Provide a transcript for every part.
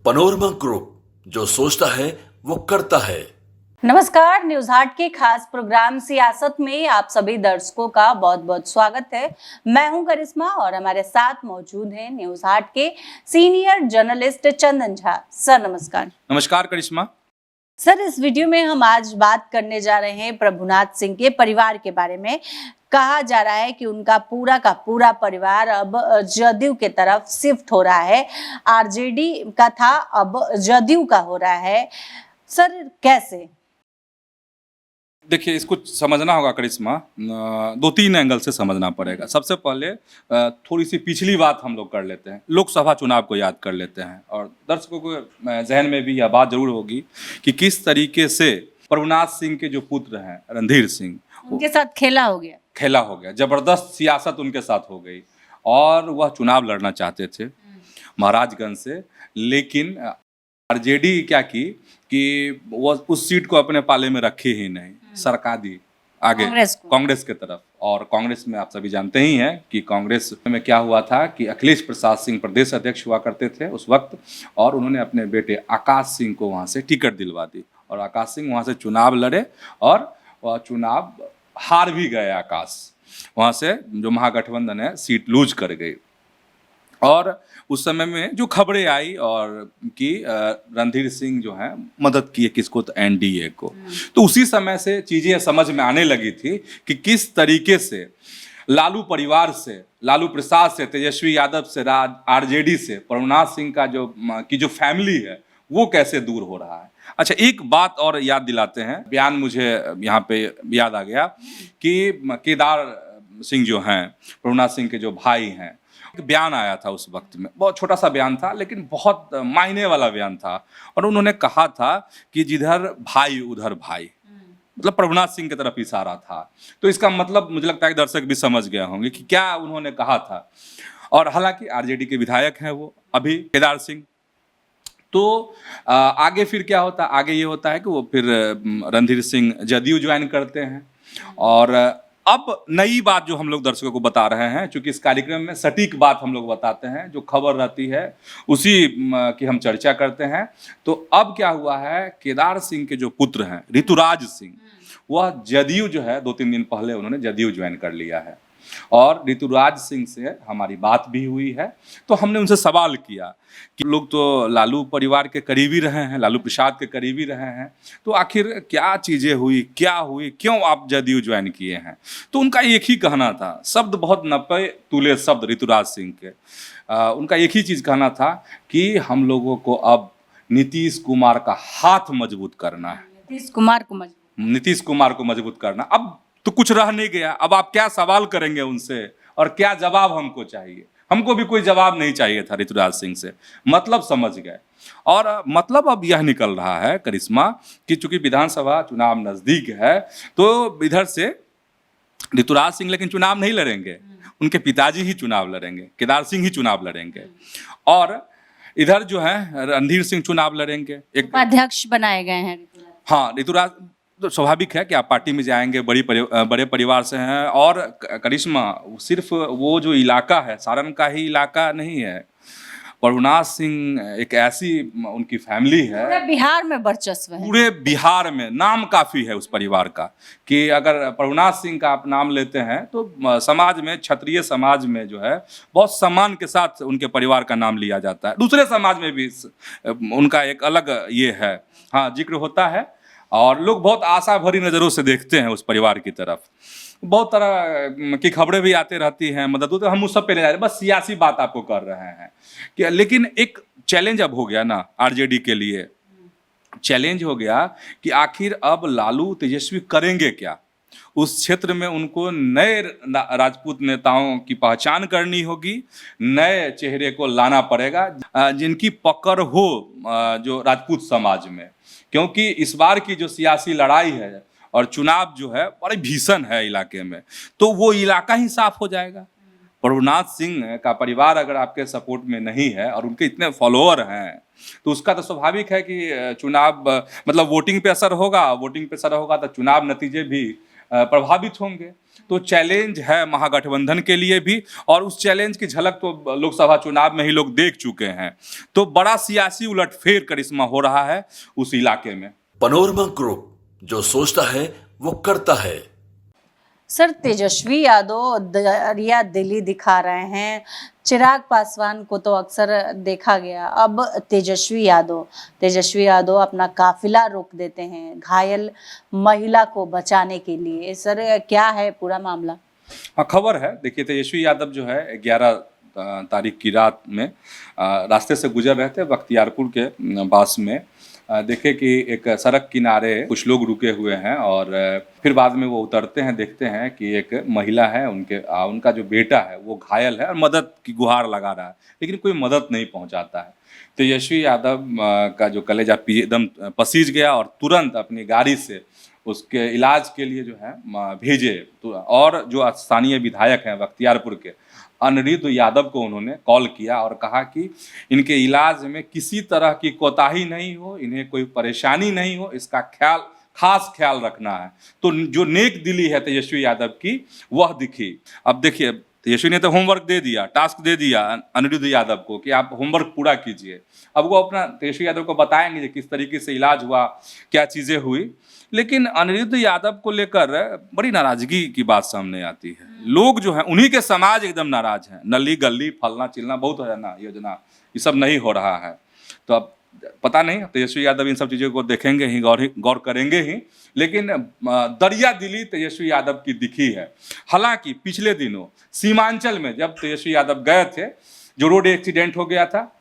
Panorama group, जो सोचता है वो करता है। नमस्कार, न्यूज हाट के खास प्रोग्राम सियासत में आप सभी दर्शकों का बहुत बहुत स्वागत है। मैं हूं करिश्मा और हमारे साथ मौजूद हैं न्यूज हाट के senior journalist Chandan Jha. Sir नमस्कार। नमस्कार करिश्मा। सर, इस वीडियो में हम आज बात करने जा रहे हैं प्रभुनाथ सिंह के परिवार के बारे में। कहा जा रहा है कि उनका पूरा का पूरा परिवार अब जदयू के तरफ शिफ्ट हो रहा है। आरजेडी का था, अब जदयू का हो रहा है। सर कैसे? देखिए, इसको समझना होगा करिश्मा, दो तीन एंगल से समझना पड़ेगा। सबसे पहले थोड़ी सी पिछली बात हम लोग कर लेते हैं, लोकसभा चुनाव को याद कर लेते हैं और दर्शकों को जहन में भी यह बात जरूर होगी कि किस तरीके से प्रभुनाथ सिंह के जो पुत्र हैं रणधीर सिंह, उनके साथ खेला हो गया, जबरदस्त सियासत उनके साथ हो गई और वह चुनाव लड़ना चाहते थे महाराजगंज से। लेकिन आरजेडी क्या की कि वो उस सीट को अपने पाले में रखे ही नहीं, सरका दी आगे कांग्रेस के तरफ। और कांग्रेस में आप सभी जानते ही हैं कि कांग्रेस में क्या हुआ था कि अखिलेश प्रसाद सिंह प्रदेश अध्यक्ष हुआ करते थे उस वक्त, और उन्होंने अपने बेटे आकाश सिंह को वहाँ से टिकट दिलवा दी और आकाश सिंह वहाँ से चुनाव लड़े और वह चुनाव हार भी गए। आकाश वहाँ से जो महागठबंधन है सीट लूज कर गई और उस समय में जो खबरें आई और कि रणधीर सिंह जो है मदद किए किसको, तो एनडीए को। तो उसी समय से चीज़ें समझ में आने लगी थी कि किस तरीके से लालू परिवार से, लालू प्रसाद से, तेजस्वी यादव से, आरजेडी से प्रभुनाथ सिंह का जो फैमिली है वो कैसे दूर हो रहा है। अच्छा, एक बात और याद दिलाते हैं, बयान मुझे यहाँ पे याद आ गया कि केदार सिंह जो हैं प्रभुनाथ सिंह के जो भाई हैं, एक बयान आया था उस वक्त में, बहुत छोटा सा बयान था लेकिन बहुत मायने वाला बयान था। और उन्होंने कहा था कि जिधर भाई उधर भाई, मतलब प्रभुनाथ सिंह की तरफ इशारा था। तो इसका मतलब मुझे लगता है कि दर्शक भी समझ गए होंगे कि क्या उन्होंने कहा था। और हालांकि आरजेडी के विधायक हैं वो अभी केदार सिंह। तो आगे फिर क्या होता, आगे ये होता है कि वो फिर रणधीर सिंह जदयू ज्वाइन करते हैं। और अब नई बात जो हम लोग दर्शकों को बता रहे हैं, क्योंकि इस कार्यक्रम में सटीक बात हम लोग बताते हैं, जो खबर रहती है उसी की हम चर्चा करते हैं। तो अब क्या हुआ है, केदार सिंह के जो पुत्र हैं ऋतुराज सिंह, वह जदयू जो है 2-3 दिन पहले उन्होंने जदयू ज्वाइन कर लिया है। और ऋतुराज सिंह से हमारी बात भी हुई है। तो हमने उनसे सवाल किया कि लोग तो लालू परिवार के करीबी रहे हैं, लालू प्रसाद के करीबी रहे हैं, तो आखिर क्या चीज़ें हुई, क्या हुई, क्यों आप जदयू ज्वाइन किए हैं। तो उनका एक ही कहना था, शब्द बहुत नपे तुले शब्द ऋतुराज सिंह के, उनका एक ही चीज़ कहना था कि हम लोगों को अब नीतीश कुमार का हाथ मजबूत करना है, नीतीश कुमार को मजबूत करना। अब तो कुछ रह नहीं गया, अब आप क्या सवाल करेंगे उनसे और क्या जवाब हमको चाहिए। हमको भी कोई जवाब नहीं चाहिए था ऋतुराज सिंह से, मतलब समझ गए। और मतलब अब यह निकल रहा है करिश्मा कि चूंकि विधानसभा चुनाव नजदीक है, तो इधर से ऋतुराज सिंह लेकिन चुनाव नहीं लड़ेंगे, उनके पिताजी ही चुनाव लड़ेंगे, केदार सिंह ही चुनाव लड़ेंगे। और इधर जो है रणधीर सिंह चुनाव लड़ेंगे, एक अध्यक्ष बनाए गए हैं। हाँ, ऋतुराज तो स्वाभाविक है कि आप पार्टी में जाएंगे, बड़े परिवार से हैं। और करिश्मा, सिर्फ वो जो इलाका है सारण का ही इलाका नहीं है, प्रभुनाथ सिंह एक ऐसी उनकी फैमिली है, पूरे बिहार में वर्चस्व है, पूरे बिहार में नाम काफ़ी है उस परिवार का कि अगर प्रभुनाथ सिंह का आप नाम लेते हैं तो समाज में, क्षत्रिय समाज में जो है बहुत सम्मान के साथ उनके परिवार का नाम लिया जाता है। दूसरे समाज में भी उनका एक अलग ये है, हाँ, जिक्र होता है और लोग बहुत आशा भरी नज़रों से देखते हैं उस परिवार की तरफ। बहुत तरह की खबरें भी आती रहती हैं, मदद होती है, हम उस सब पे नहीं जा रहे, बस सियासी बात आपको कर रहे हैं कि। लेकिन एक चैलेंज अब हो गया ना आरजेडी के लिए, चैलेंज हो गया कि आखिर अब लालू तेजस्वी करेंगे क्या। उस क्षेत्र में उनको नए राजपूत नेताओं की पहचान करनी होगी, नए चेहरे को लाना पड़ेगा जिनकी पकड़ हो जो राजपूत समाज में, क्योंकि इस बार की जो सियासी लड़ाई है और चुनाव जो है बड़े भीषण है इलाके में, तो वो इलाका ही साफ हो जाएगा। प्रभुनाथ सिंह का परिवार अगर आपके सपोर्ट में नहीं है और उनके इतने फॉलोअर हैं, तो उसका तो स्वाभाविक है कि चुनाव मतलब वोटिंग पे असर होगा, वोटिंग पे असर होगा तो चुनाव नतीजे भी प्रभावित होंगे। तो चैलेंज है महागठबंधन के लिए भी, और उस चैलेंज की झलक तो लोकसभा चुनाव में ही लोग देख चुके हैं। तो बड़ा सियासी उलटफेर करिश्मा हो रहा है उस इलाके में। पनोरमा ग्रुप, जो सोचता है वो करता है। सर, तेजस्वी यादव दरिया दिली दिखा रहे हैं। चिराग पासवान को तो अक्सर देखा गया, अब तेजस्वी यादव अपना काफिला रोक देते हैं घायल महिला को बचाने के लिए। सर, क्या है पूरा मामला? हाँ, खबर है। देखिए, तेजस्वी यादव जो है 11 तारीख की रात में रास्ते से गुजर रहे थे बख्तियारपुर के पास में। देखे कि एक सड़क किनारे कुछ लोग रुके हुए हैं, और फिर बाद में वो उतरते हैं, देखते हैं कि एक महिला है, उनका जो बेटा है वो घायल है और मदद की गुहार लगा रहा है, लेकिन कोई मदद नहीं पहुंचाता है। तेजस्वी यादव का जो कलेजा एकदम पसीज गया और तुरंत अपनी गाड़ी से उसके इलाज के लिए जो है भेजे। तो और जो स्थानीय विधायक हैं बख्तियारपुर के, अनिरुद्ध यादव को उन्होंने कॉल किया और कहा कि इनके इलाज में किसी तरह की कोताही नहीं हो, इन्हें कोई परेशानी नहीं हो, इसका खास ख्याल रखना है। तो जो नेक दिली है तेजस्वी यादव की, वह दिखी। अब देखिए, तेजस्वी ने तो होमवर्क दे दिया, टास्क दे दिया अनिरुद्ध यादव को कि आप होमवर्क पूरा कीजिए। अब वो अपना तेजस्वी यादव को बताएंगे कि किस तरीके से इलाज हुआ, क्या चीज़ें हुई। लेकिन अनिरुद्ध यादव को लेकर बड़ी नाराजगी की बात सामने आती है। लोग जो हैं, उन्हीं के समाज एकदम नाराज हैं। नली गली फलना चिलना बहुत है ना, योजना ये सब नहीं हो रहा है। तो अब पता नहीं, तेजस्वी यादव इन सब चीज़ों को देखेंगे ही, गौर करेंगे ही। लेकिन दरिया दिली तेजस्वी यादव की दिखी है। हालांकि पिछले दिनों सीमांचल में जब तेजस्वी यादव गए थे, जो रोड एक्सीडेंट हो गया था,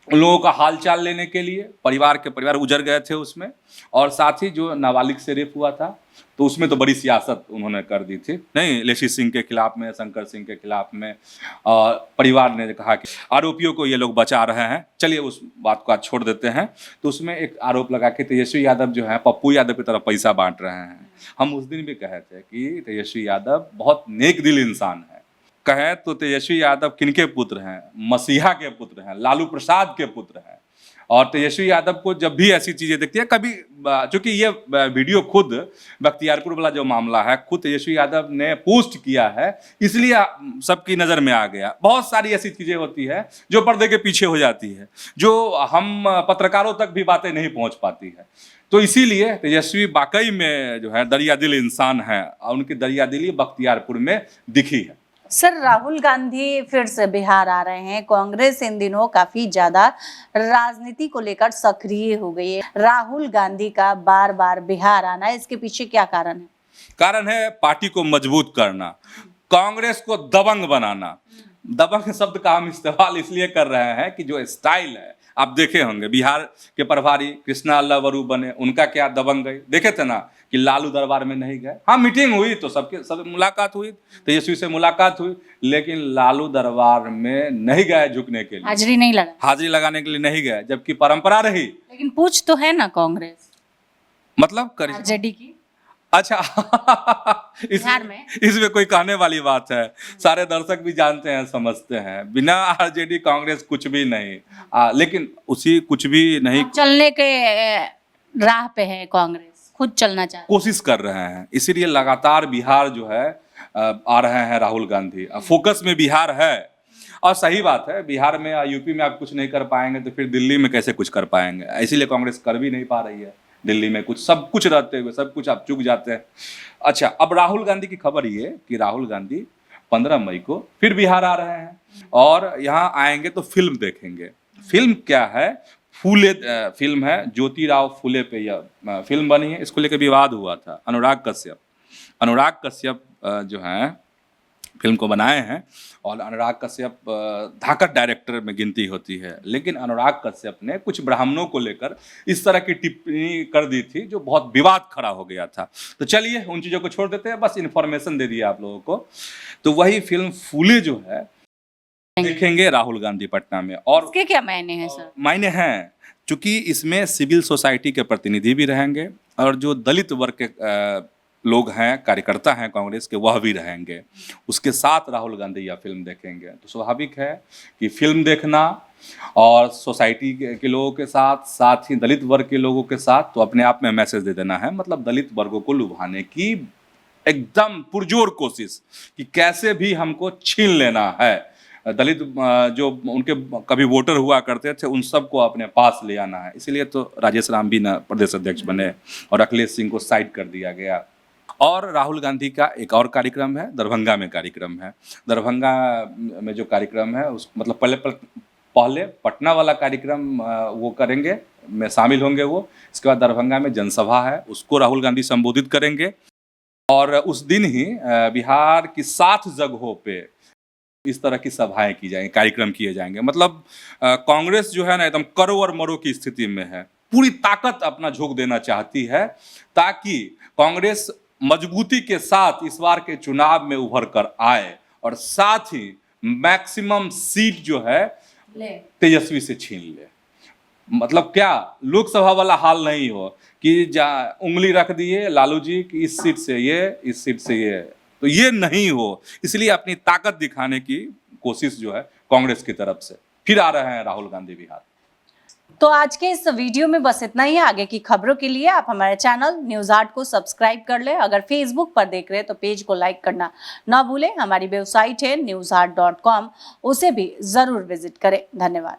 उन लोगों का हालचाल लेने के लिए परिवार गुजर गए थे उसमें, और साथ ही जो नाबालिग से रेप हुआ था, तो उसमें तो बड़ी सियासत उन्होंने कर दी थी। नहीं, लेशी सिंह के खिलाफ में, शंकर सिंह के खिलाफ में, परिवार ने कहा कि आरोपियों को ये लोग बचा रहे हैं। चलिए उस बात को आज छोड़ देते हैं। तो उसमें एक आरोप लगा कि तेजस्वी यादव जो है पप्पू यादव की तरफ पैसा बांट रहे हैं। हम उस दिन भी कहे थे कि तेजस्वी यादव बहुत नेक दिल इंसान है। कहें तो तेजस्वी यादव किनके पुत्र हैं? मसीहा के पुत्र हैं, लालू प्रसाद के पुत्र हैं। और तेजस्वी यादव को जब भी ऐसी चीज़ें दिखती है, कभी चूंकि ये वीडियो खुद बख्तियारपुर वाला जो मामला है, खुद तेजस्वी यादव ने पोस्ट किया है, इसलिए सबकी नज़र में आ गया। बहुत सारी ऐसी चीज़ें होती है जो पर्दे के पीछे हो जाती है, जो हम पत्रकारों तक भी बातें नहीं पहुंच पाती है। तो इसीलिए तेजस्वी वाकई में जो है दरियादिल इंसान है, और उनकी दरियादिली बख्तियारपुर में दिखी है। सर, राहुल गांधी फिर से बिहार आ रहे हैं। कांग्रेस इन दिनों काफी ज्यादा राजनीति को लेकर सक्रिय हो गई है। राहुल गांधी का बार बार बिहार आना, इसके पीछे क्या कारण है? कारण है पार्टी को मजबूत करना, कांग्रेस को दबंग बनाना। दबंग शब्द का हम इस्तेमाल इसलिए कर रहे हैं कि जो स्टाइल है, आप देखे होंगे बिहार के प्रभारी कृष्णा अल्लावरू बने, उनका क्या दबंग गई, देखे थे ना कि लालू दरबार में नहीं गए। हाँ, मीटिंग हुई तो सब मुलाकात हुई, तेजस्वी से मुलाकात हुई, लेकिन लालू दरबार में नहीं गए झुकने के लिए, हाजिरी लगाने के लिए नहीं गए, जबकि परंपरा रही। लेकिन पूछ तो है ना कांग्रेस, मतलब आरजेडी की। अच्छा इसमें कोई कहने वाली बात है? सारे दर्शक भी जानते हैं, समझते हैं, बिना आरजेडी कांग्रेस कुछ भी नहीं। लेकिन उसी कुछ भी नहीं चलने के राह पे है कांग्रेस, खुद चलना चाहती, कोशिश कर रहे हैं। इसीलिए लगातार बिहार जो है आ रहे हैं राहुल गांधी। फोकस में बिहार है, और सही बात है, बिहार में यूपी में आप कुछ नहीं कर पाएंगे तो फिर दिल्ली में कैसे कुछ कर पाएंगे? इसीलिए कांग्रेस कर भी नहीं पा रही है दिल्ली में कुछ। सब कुछ रहते हुए सब कुछ आप चूक जाते हैं। अच्छा, अब राहुल गांधी की खबर ये कि राहुल गांधी 15 मई को फिर बिहार आ रहे हैं, और यहाँ आएंगे तो फिल्म देखेंगे। फिल्म क्या है? फूले फिल्म है, ज्योतिराव फूले पे यह फिल्म बनी है। इसको लेकर विवाद हुआ था। अनुराग कश्यप जो हैं फिल्म को बनाए हैं, और अनुराग कश्यप धाकड़ डायरेक्टर में गिनती होती है। लेकिन अनुराग कश्यप ने कुछ ब्राह्मणों को लेकर इस तरह की टिप्पणी कर दी थी जो बहुत विवाद खड़ा हो गया था। तो चलिए उन चीज़ों को छोड़ देते हैं, बस इन्फॉर्मेशन दे दिया आप लोगों को। तो वही फिल्म फूले जो है देखेंगे राहुल गांधी पटना में। और इसके क्या मायने हैं सर? मायने हैं, चूंकि इसमें सिविल सोसाइटी के प्रतिनिधि भी रहेंगे, और जो दलित वर्ग के लोग हैं, कार्यकर्ता हैं कांग्रेस के, वह भी रहेंगे। उसके साथ राहुल गांधी यह फिल्म देखेंगे। तो स्वाभाविक है कि फिल्म देखना और सोसाइटी के लोगों के साथ ही दलित वर्ग के लोगों के साथ, तो अपने आप में मैसेज दे देना है। मतलब दलित वर्गों को लुभाने की एकदम पुरजोर कोशिश कि कैसे भी हमको छीन लेना है। दलित जो उनके कभी वोटर हुआ करते थे उन सबको अपने पास ले आना है। इसीलिए तो राजेश राम भी ना प्रदेश अध्यक्ष बने और अखिलेश सिंह को साइड कर दिया गया। और राहुल गांधी का एक और कार्यक्रम है, दरभंगा में कार्यक्रम है। दरभंगा में जो कार्यक्रम है उस मतलब पहले पटना वाला कार्यक्रम वो करेंगे, में शामिल होंगे वो। इसके बाद दरभंगा में जनसभा है, उसको राहुल गांधी संबोधित करेंगे। और उस दिन ही बिहार की 7 जगहों पे इस तरह की सभाएं की जाएंगी, कार्यक्रम किए जाएंगे। मतलब कांग्रेस जो है ना एकदम करो और मरो की स्थिति में है, पूरी ताकत अपना झोंक देना चाहती है ताकि कांग्रेस मजबूती के साथ इस बार के चुनाव में उभर कर आए और साथ ही मैक्सिमम सीट जो है तेजस्वी से छीन ले। मतलब क्या लोकसभा वाला हाल नहीं हो कि उंगली रख दिए लालू जी कि इस सीट से ये, इस सीट से ये, तो ये नहीं हो। इसलिए अपनी ताकत दिखाने की कोशिश जो है कांग्रेस की तरफ से फिर आ रहे हैं राहुल गांधी बिहार। तो आज के इस वीडियो में बस इतना ही। आगे की खबरों के लिए आप हमारे चैनल न्यूज 8 को सब्सक्राइब कर ले। अगर फेसबुक पर देख रहे हैं तो पेज को लाइक करना ना भूलें। हमारी वेबसाइट है news8.com, उसे भी जरूर विजिट करें। धन्यवाद।